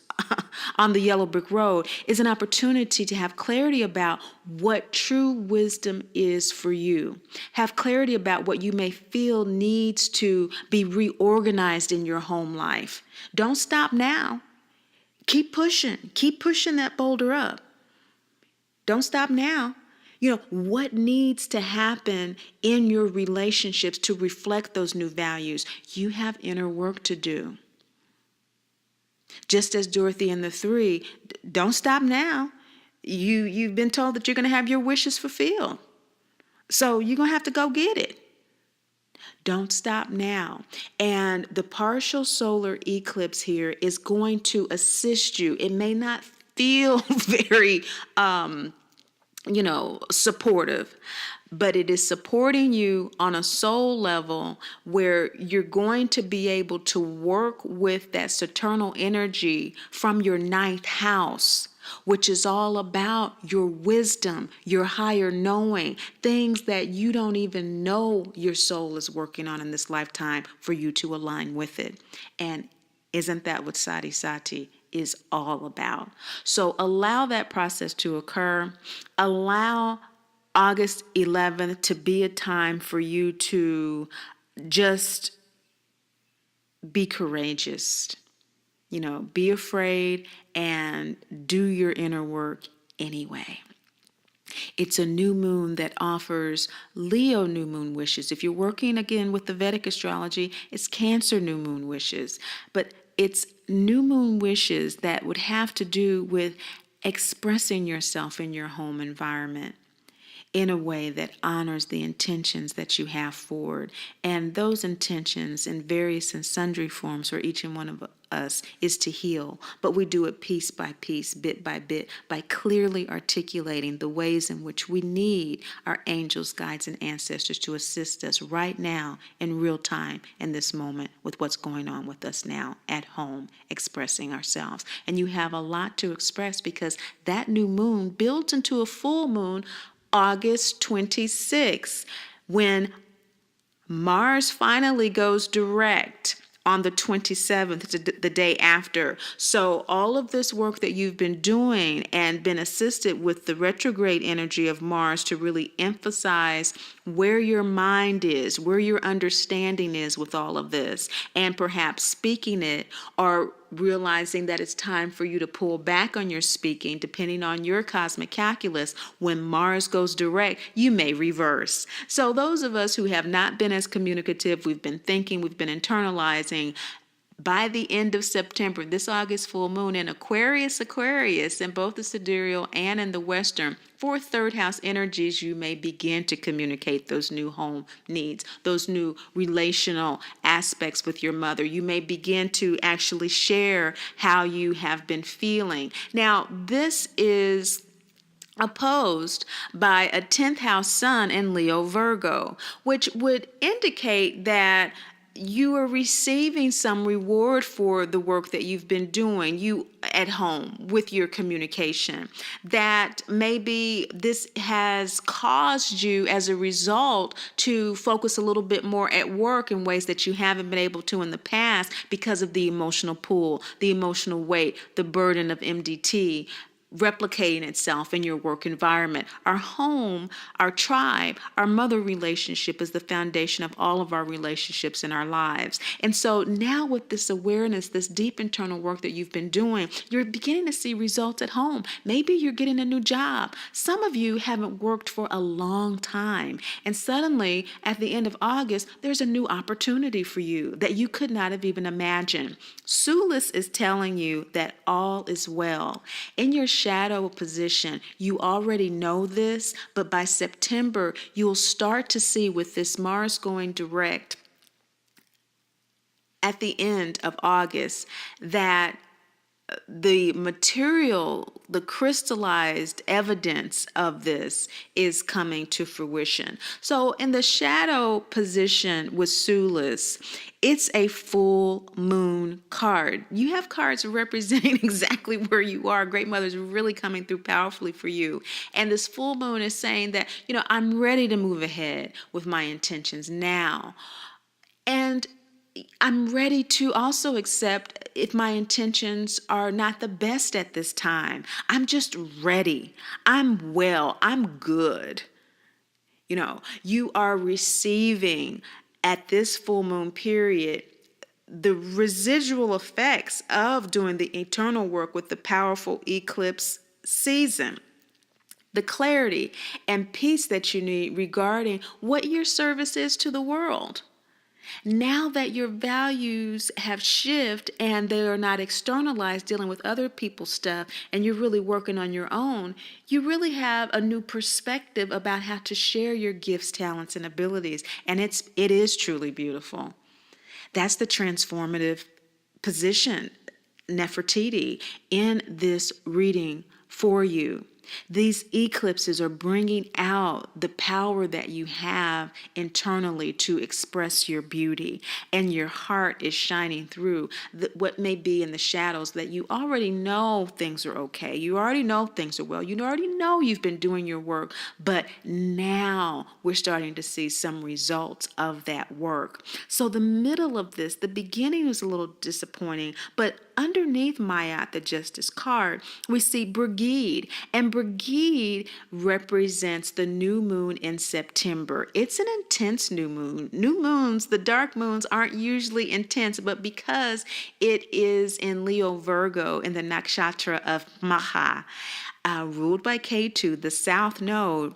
on the yellow brick road, is an opportunity to have clarity about what true wisdom is for you. Have clarity about what you may feel needs to be reorganized in your home life. Don't stop now. Keep pushing that boulder up. Don't stop now. What needs to happen in your relationships to reflect those new values? You have inner work to do. Just as Dorothy and the three, don't stop now. You've been told that you're going to have your wishes fulfilled. So you're going to have to go get it. Don't stop now. And the partial solar eclipse here is going to assist you. It may not feel very, supportive, but it is supporting you on a soul level where you're going to be able to work with that Saturnal energy from your ninth house, which is all about your wisdom, your higher knowing, things that you don't even know your soul is working on in this lifetime for you to align with it. And isn't that what Sati Sati is all about? So allow that process to occur. Allow August 11th to be a time for you to just be courageous. Be afraid and do your inner work anyway. It's a new moon that offers Leo new moon wishes. If you're working again with the Vedic astrology, it's Cancer new moon wishes. But it's new moon wishes that would have to do with expressing yourself in your home environment in a way that honors the intentions that you have forward. And those intentions in various and sundry forms for each and one of us is to heal. But we do it piece by piece, bit by bit, by clearly articulating the ways in which we need our angels, guides, and ancestors to assist us right now in real time in this moment with what's going on with us now at home, expressing ourselves. And you have a lot to express because that new moon builds into a full moon August 26th, when Mars finally goes direct on the 27th, the day after. So all of this work that you've been doing and been assisted with the retrograde energy of Mars to really emphasize where your mind is, where your understanding is with all of this, and perhaps speaking it or realizing that it's time for you to pull back on your speaking, depending on your cosmic calculus. When Mars goes direct, you may reverse. So those of us who have not been as communicative, we've been thinking, we've been internalizing, by the end of September, this August full moon in Aquarius, in both the sidereal and in the Western, for third house energies, you may begin to communicate those new home needs, those new relational aspects with your mother. You may begin to actually share how you have been feeling. Now, this is opposed by a 10th house sun in Leo Virgo, which would indicate that you are receiving some reward for the work that you've been doing, you at home with your communication. That maybe this has caused you as a result to focus a little bit more at work in ways that you haven't been able to in the past because of the emotional pull, the emotional weight, the burden of MDT replicating itself in your work environment. Our home, our tribe, our mother relationship is the foundation of all of our relationships in our lives. And so now with this awareness, this deep internal work that you've been doing, you're beginning to see results at home. Maybe you're getting a new job. Some of you haven't worked for a long time. And suddenly at the end of August, there's a new opportunity for you that you could not have even imagined. Sulis is telling you that all is well. In your shadow position, you already know this, but by September, you'll start to see with this Mars going direct at the end of August that the material, the crystallized evidence of this is coming to fruition. So in the shadow position with Sulis, it's a full moon card. You have cards representing exactly where you are. Great Mother's really coming through powerfully for you. And this full moon is saying that, I'm ready to move ahead with my intentions now. And I'm ready to also accept if my intentions are not the best at this time. I'm just ready. I'm well. I'm good. You are receiving at this full moon period the residual effects of doing the eternal work with the powerful eclipse season. The clarity and peace that you need regarding what your service is to the world. Now that your values have shifted and they are not externalized dealing with other people's stuff and you're really working on your own, you really have a new perspective about how to share your gifts, talents, and abilities. And it is truly beautiful. That's the transformative position, Nefertiti, in this reading for you. These eclipses are bringing out the power that you have internally to express your beauty, and your heart is shining through what may be in the shadows, that you already know things are okay. You already know things are well. You already know you've been doing your work, but now we're starting to see some results of that work. So the middle of this, the beginning was a little disappointing, but underneath Mayat, the Justice card, we see Brigid, and Brigid represents the new moon in September. It's an intense new moon. New moons, the dark moons, aren't usually intense, but because it is in Leo Virgo in the nakshatra of Maha, ruled by Ketu, the south node,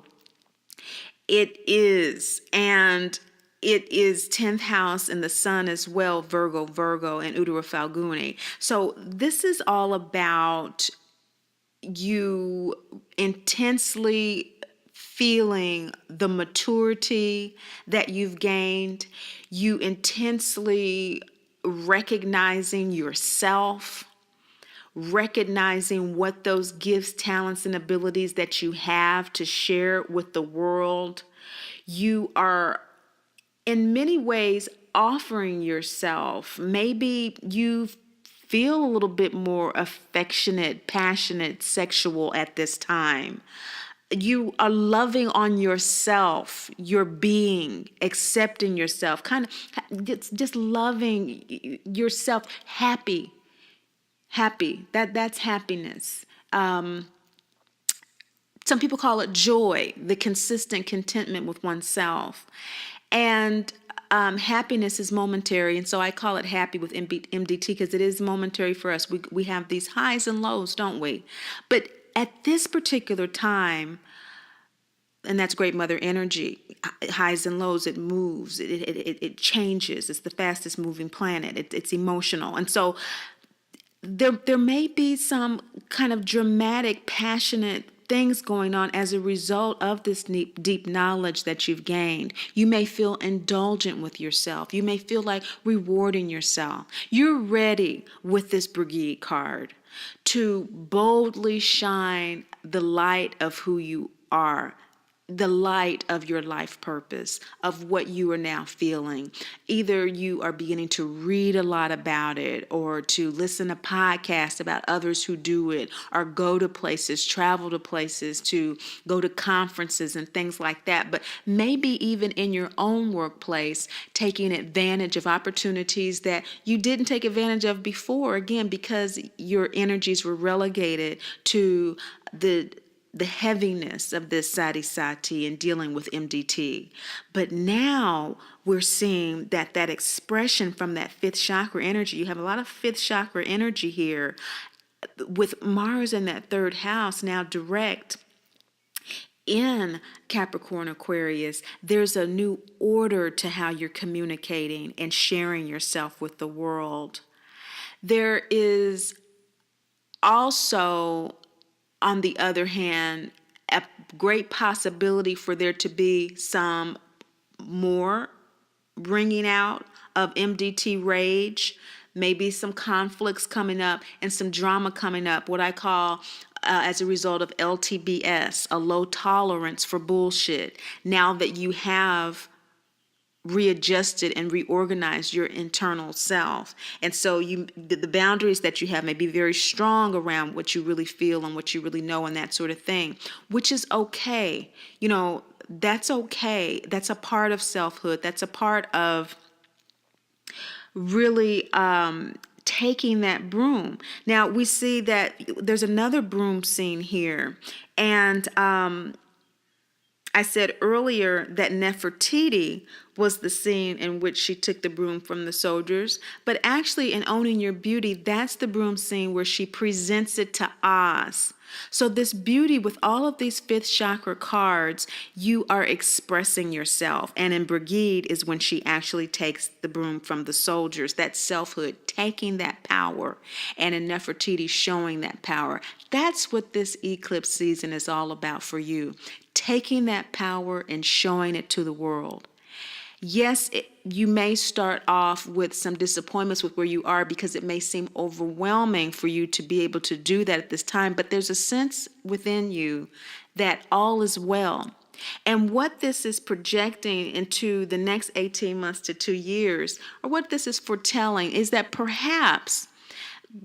it is. And it is 10th house in the sun as well, Virgo, and Uttara Falguni. So this is all about you intensely feeling the maturity that you've gained, you intensely recognizing yourself, recognizing what those gifts, talents, and abilities that you have to share with the world. You are in many ways offering yourself. Maybe you feel a little bit more affectionate, passionate, sexual at this time. You are loving on yourself, your being, accepting yourself, kind of just loving yourself, happy. That's happiness. Some people call it joy, the consistent contentment with oneself. And happiness is momentary, and so I call it happy with MDT because it is momentary for us. We have these highs and lows, don't we? But at this particular time, and that's great mother energy, highs and lows, it moves, it changes. It's the fastest moving planet. It's emotional. And so there may be some kind of dramatic, passionate things going on as a result of this deep knowledge that you've gained. You may feel indulgent with yourself. You may feel like rewarding yourself. You're ready with this Brigid card to boldly shine the light of who you are, the light of your life purpose, of what you are now feeling. Either you are beginning to read a lot about it, or to listen to podcasts about others who do it, or go to places, travel to places, to go to conferences and things like that. But maybe even in your own workplace, taking advantage of opportunities that you didn't take advantage of before, again, because your energies were relegated to the heaviness of this sati sati and dealing with MDT. But now we're seeing that expression from that fifth chakra energy. You have a lot of fifth chakra energy here with Mars in that third house now direct in Capricorn Aquarius. There's a new order to how you're communicating and sharing yourself with the world. There is also, on the other hand, a great possibility for there to be some more bringing out of MDT rage, maybe some conflicts coming up and some drama coming up, what I call as a result of LTBS, a low tolerance for bullshit. Now that you have readjusted and reorganized your internal self. And so the boundaries that you have may be very strong around what you really feel and what you really know and that sort of thing, which is okay. You know, that's okay. That's a part of selfhood. That's a part of really taking that broom. Now we see that there's another broom scene here. And I said earlier that Nefertiti was the scene in which she took the broom from the soldiers, but actually in Owning Your Beauty, that's the broom scene where she presents it to Oz. So this beauty with all of these fifth chakra cards, you are expressing yourself. And in Brigid is when she actually takes the broom from the soldiers, that selfhood, taking that power, and in Nefertiti showing that power. That's what this eclipse season is all about for you. Taking that power and showing it to the world. Yes, you may start off with some disappointments with where you are because it may seem overwhelming for you to be able to do that at this time, but there's a sense within you that all is well. And what this is projecting into the next 18 months to 2 years, or what this is foretelling, is that perhaps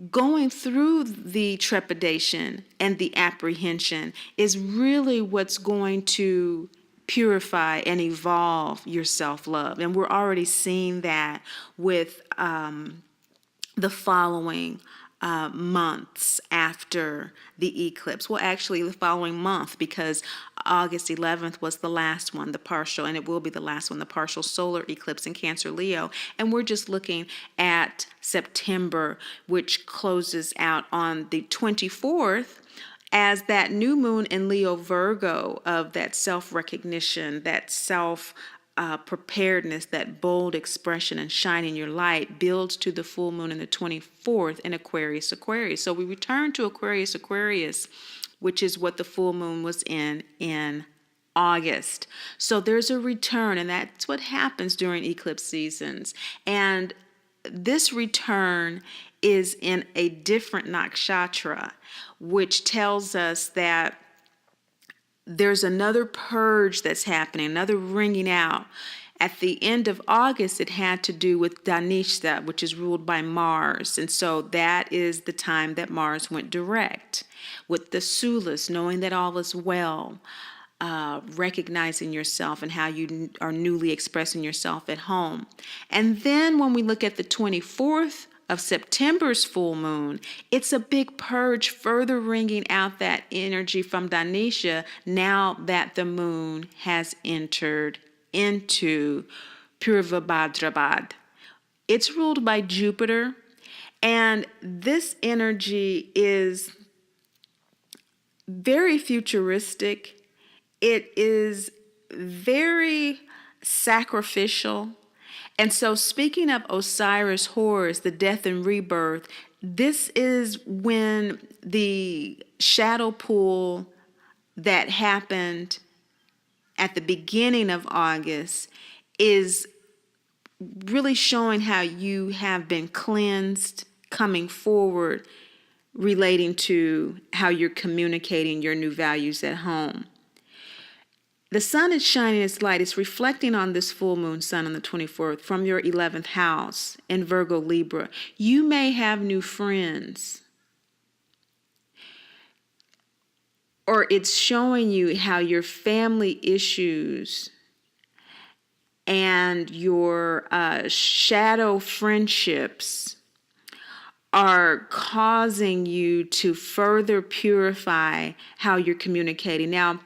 going through the trepidation and the apprehension is really what's going to purify and evolve your self-love. And we're already seeing that with the following months after the eclipse. Well, actually, the following month, because August 11th was the last one, the partial, and it will be the last one, the partial solar eclipse in Cancer Leo. And we're just looking at September, which closes out on the 24th. As that new moon in Leo Virgo of that self-recognition, that preparedness, that bold expression and shining your light builds to the full moon in the 24th in Aquarius. So we return to Aquarius, which is what the full moon was in August. So there's a return, and that's what happens during eclipse seasons. And this return is in a different nakshatra, which tells us that there's another purge that's happening, another wringing out. At the end of August, it had to do with Dhanishta, which is ruled by Mars. And so that is the time that Mars went direct with the Sulas, knowing that all is well, recognizing yourself and how you are newly expressing yourself at home. And then when we look at the 24th of September's full moon, it's a big purge, further wringing out that energy from Dhanisha now that the moon has entered into Purvabhadrapad. It's ruled by Jupiter, and this energy is very futuristic. It is very sacrificial. And so, speaking of Osiris Horus, the death and rebirth, this is when the shadow pool that happened at the beginning of August is really showing how you have been cleansed, coming forward, relating to how you're communicating your new values at home. The sun is shining its light. It's reflecting on this full moon sun on the 24th from your 11th house in Virgo Libra. You may have new friends. Or it's showing you how your family issues and your shadow friendships are causing you to further purify how you're communicating. Now,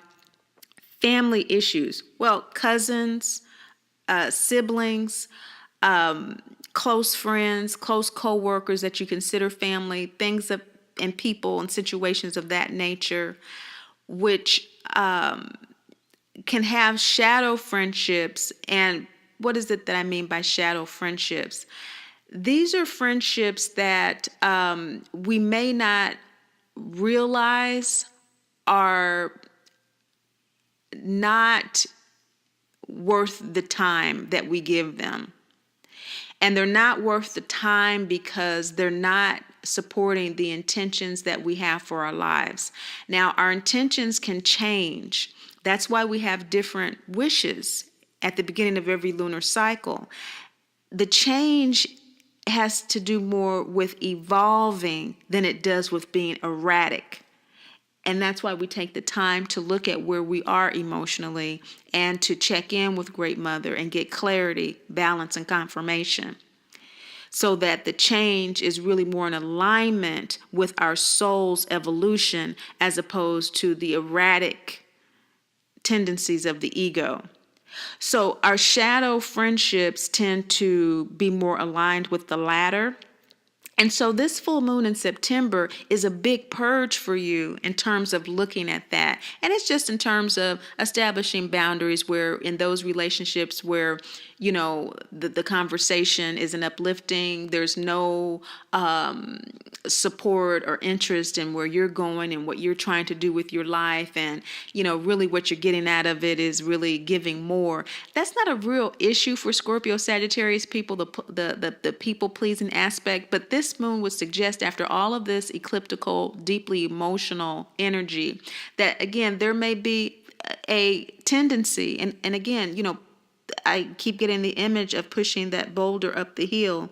family issues, well, cousins, siblings, close friends, close co-workers that you consider family, and people and situations of that nature, which can have shadow friendships. And what is it that I mean by shadow friendships? These are friendships that we may not realize are not worth the time that we give them. And they're not worth the time because they're not supporting the intentions that we have for our lives. Now, our intentions can change. That's why we have different wishes at the beginning of every lunar cycle. The change has to do more with evolving than it does with being erratic. And that's why we take the time to look at where we are emotionally and to check in with Great Mother and get clarity, balance, and confirmation, so that the change is really more in alignment with our soul's evolution as opposed to the erratic tendencies of the ego. So our shadow friendships tend to be more aligned with the latter. And so this full moon in September is a big purge for you in terms of looking at that. And it's just in terms of establishing boundaries where in those relationships where the conversation isn't uplifting. There's no support or interest in where you're going and what you're trying to do with your life. And, really what you're getting out of it is really giving more. That's not a real issue for Scorpio Sagittarius people, the people pleasing aspect. But this moon would suggest, after all of this ecliptical, deeply emotional energy, that again, there may be a tendency, and again, I keep getting the image of pushing that boulder up the hill.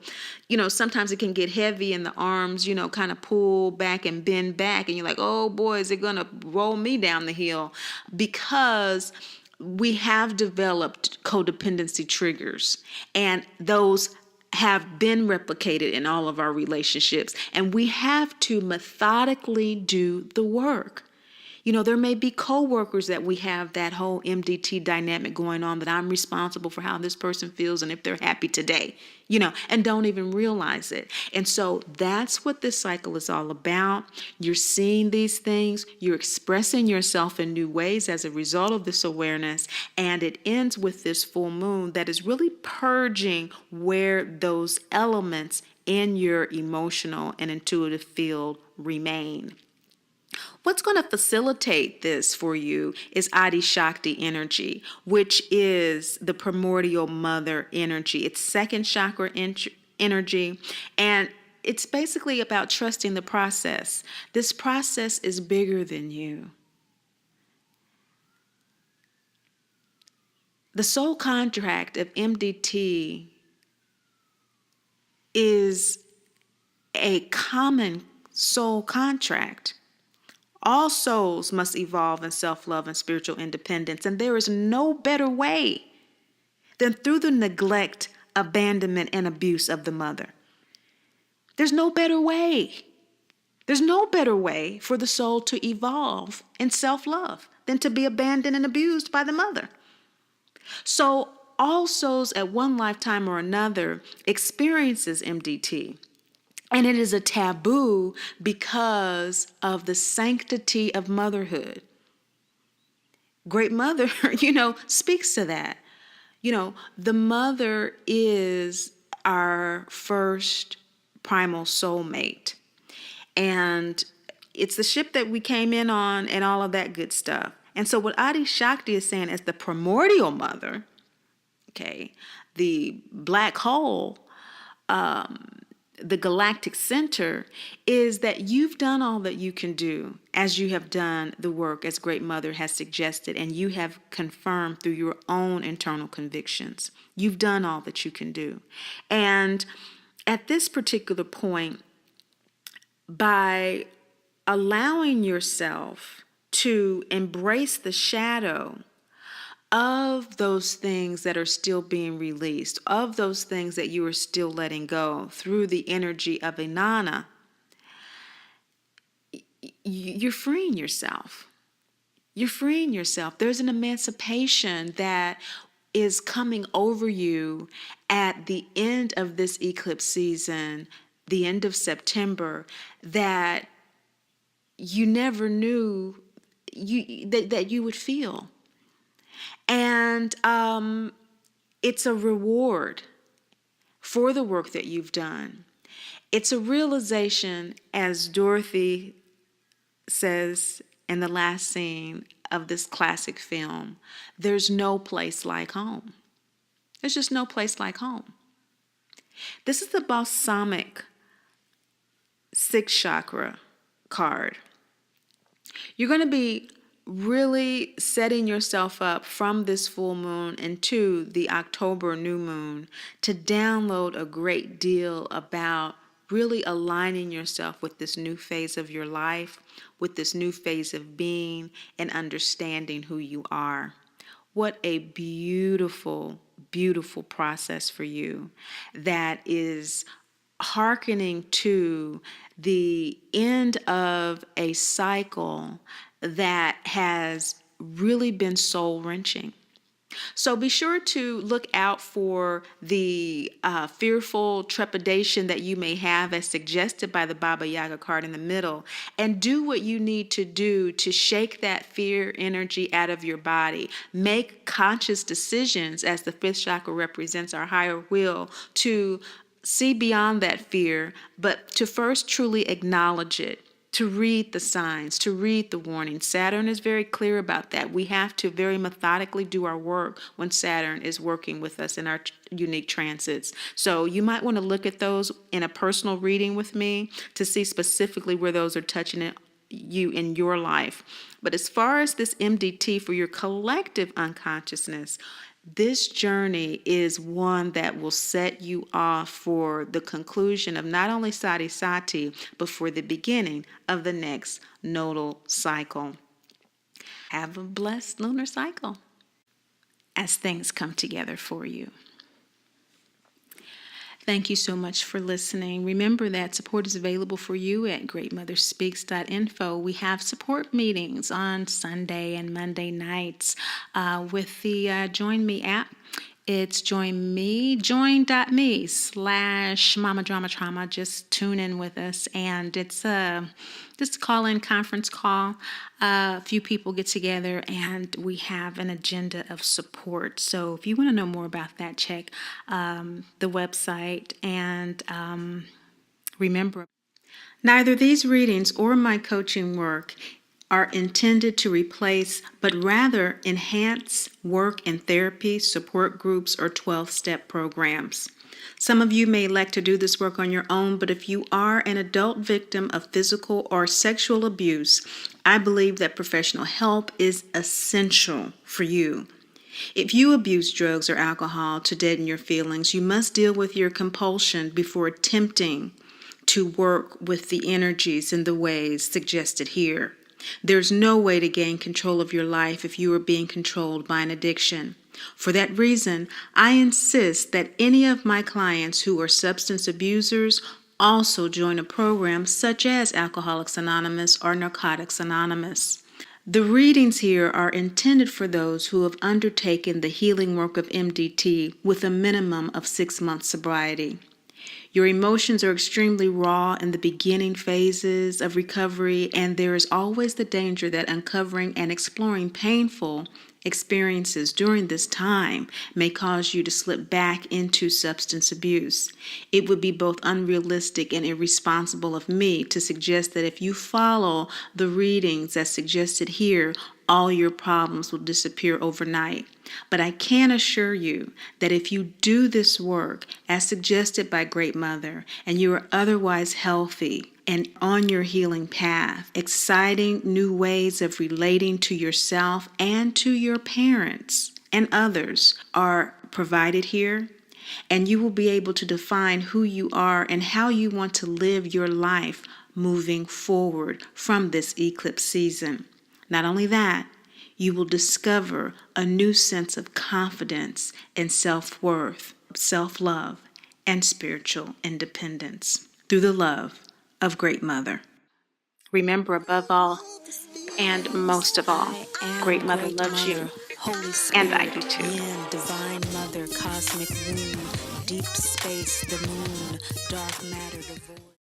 Sometimes it can get heavy and the arms, kind of pull back and bend back. And you're like, oh boy, is it going to roll me down the hill? Because we have developed codependency triggers, and those have been replicated in all of our relationships. And we have to methodically do the work. There may be coworkers that we have that whole MDT dynamic going on, that I'm responsible for how this person feels and if they're happy today, and don't even realize it. And so that's what this cycle is all about. You're seeing these things, you're expressing yourself in new ways as a result of this awareness, and it ends with this full moon that is really purging where those elements in your emotional and intuitive field remain. What's going to facilitate this for you is Adi Shakti energy, which is the primordial mother energy. It's second chakra energy, and it's basically about trusting the process. This process is bigger than you. The soul contract of MDT is a common soul contract. All souls must evolve in self-love and spiritual independence, and there is no better way than through the neglect, abandonment, and abuse of the mother. There's no better way. There's no better way for the soul to evolve in self-love than to be abandoned and abused by the mother. So all souls at one lifetime or another experiences MDT. And it is a taboo because of the sanctity of motherhood. Great Mother, speaks to that. The mother is our first primal soulmate. And it's the ship that we came in on and all of that good stuff. And so what Adi Shakti is saying as the primordial mother, the black hole, the galactic center, is that you've done all that you can do as you have done the work as Great Mother has suggested, and you have confirmed through your own internal convictions. You've done all that you can do. And at this particular point, by allowing yourself to embrace the shadow of those things that are still being released, of those things that you are still letting go through the energy of Inanna, you're freeing yourself. You're freeing yourself. There's an emancipation that is coming over you at the end of this eclipse season, the end of September, that you never knew that you would feel. And it's a reward for the work that you've done. It's a realization, as Dorothy says in the last scene of this classic film, there's no place like home. There's just no place like home. This is the balsamic 6th chakra card. You're going to be really setting yourself up from this full moon into the October new moon to download a great deal about really aligning yourself with this new phase of your life, with this new phase of being and understanding who you are. What a beautiful, beautiful process for you that is hearkening to the end of a cycle that has really been soul-wrenching. So be sure to look out for the fearful trepidation that you may have as suggested by the Baba Yaga card in the middle, and do what you need to do to shake that fear energy out of your body. Make conscious decisions, as the fifth chakra represents our higher will, to see beyond that fear, but to first truly acknowledge it, to read the signs, to read the warnings. Saturn is very clear about that. We have to very methodically do our work when Saturn is working with us in our unique transits. So you might want to look at those in a personal reading with me to see specifically where those are touching you in your life. But as far as this MDT for your collective unconsciousness, this journey is one that will set you off for the conclusion of not only Sati Sati, but for the beginning of the next nodal cycle. Have a blessed lunar cycle as things come together for you. Thank you so much for listening. Remember that support is available for you at greatmotherspeaks.info. We have support meetings on Sunday and Monday nights with the Join Me app. It's join.me/Mama Drama Trauma. Just tune in with us, and it's just a call-in conference call. A few people get together, and we have an agenda of support. So if you want to know more about that, check the website. And remember, neither these readings or my coaching work are intended to replace, but rather enhance work in therapy, support groups, or 12-step programs. Some of you may elect to do this work on your own, but if you are an adult victim of physical or sexual abuse, I believe that professional help is essential for you. If you abuse drugs or alcohol to deaden your feelings, you must deal with your compulsion before attempting to work with the energies in the ways suggested here. There's no way to gain control of your life if you are being controlled by an addiction. For that reason, I insist that any of my clients who are substance abusers also join a program such as Alcoholics Anonymous or Narcotics Anonymous. The readings here are intended for those who have undertaken the healing work of MDT with a minimum of 6 months sobriety. Your emotions are extremely raw in the beginning phases of recovery, and there is always the danger that uncovering and exploring painful experiences during this time may cause you to slip back into substance abuse. It would be both unrealistic and irresponsible of me to suggest that if you follow the readings as suggested here, all your problems will disappear overnight. But I can assure you that if you do this work as suggested by Great Mother, and you are otherwise healthy and on your healing path, exciting new ways of relating to yourself and to your parents and others are provided here, and you will be able to define who you are and how you want to live your life moving forward from this eclipse season. Not only that, you will discover a new sense of confidence and self-worth, self-love, and spiritual independence through the love of Great Mother. Remember, above all and most of all, Great Mother loves you, Holy Spirit, and I do too. Yin, Divine Mother, Cosmic Womb, Deep Space, the Moon, Dark Matter, the Void.